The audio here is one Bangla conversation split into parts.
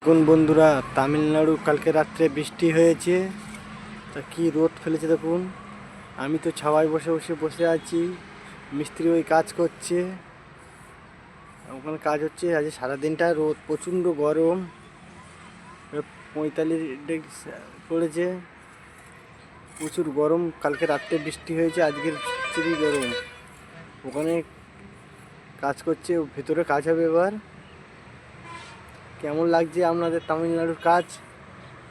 দেখুন বন্ধুরা, তামিলনাড়ু কালকে রাত্রে বৃষ্টি হয়েছে, তা কি রোদ ফেলেছে দেখুন। আমি তো ছাওয়ায় বসে আছি, মিস্ত্রি ওই কাজ করছে, ওখানে কাজ হচ্ছে। আজ সারাদিনটা রোদ, প্রচণ্ড গরম, 45 ডিগ্রি পড়েছে, প্রচুর গরম। কালকে রাত্রে বৃষ্টি হয়েছে, আজকের বিচ্ছিরি গরম। ওখানে কাজ করছে, ভেতরে কাজ হবে এবার। কেমন লাগছে আপনাদের তামিলনাড়ুর কাজ?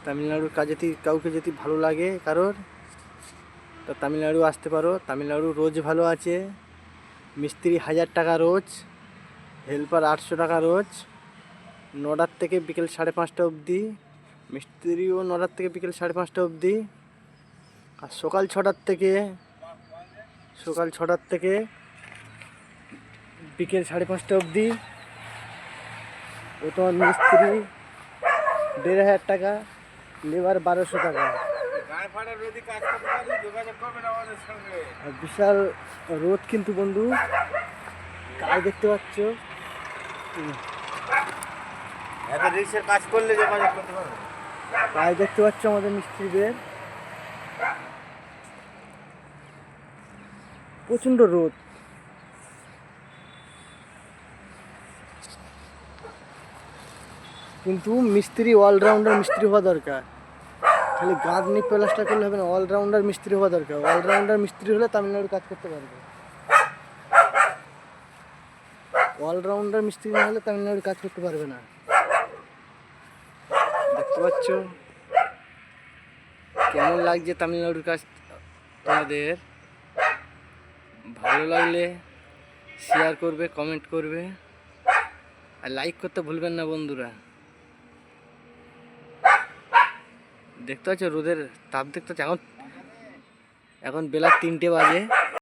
তামিলনাড়ুর কাজ যদি কাউকে যদি ভালো লাগে কারোর, তা তামিলনাড়ু আসতে পারো। তামিলনাড়ু রোজ ভালো আছে, মিস্ত্রি 1000 টাকা রোজ, হেল্পার 800 টাকা রোজ, 9টার থেকে বিকেল 5:30 অবধি। মিস্ত্রিও 9টার থেকে বিকেল 5:30 অবধি। আর সকাল 6টার থেকে বিকেল 5:30 অবধি। ও তোমার মিস্ত্রি 1500 টাকা, লেবার 1200 টাকা। আর বিশাল রোদ কিন্তু বন্ধু, কাজ দেখতে পাচ্ছ। কাজ করলে যোগাযোগ করতে পারবে। কাজ দেখতে পাচ্ছ আমাদের মিস্ত্রিদের, প্রচণ্ড রোদ। কিন্তু মিস্ত্রি অলরাউন্ডার মিস্ত্রি হওয়া দরকার, খালি গাঁদনি প্লাস্টার করলে হবে না, অলরাউন্ডার মিস্ত্রি হওয়া দরকার। অলরাউন্ডার মিস্ত্রি হলে তামিলনাড়ু কাজ করতে পারবে। অলরাউন্ডার মিস্ত্রি না হলে তামিলনাড়ু কাজ করতে পারবে না। দেখতে পাচ্ছ কেমন লাগছে তামিলনাড়ুর কাজ তোমাদের? ভালো লাগলে শেয়ার করবে, কমেন্ট করবে, আর লাইক করতে ভুলবেন না বন্ধুরা। দেখতে পাচ্ছ রোদের তাপ, দেখতে পাচ্ছ। এখন বেলা 3টে বাজে।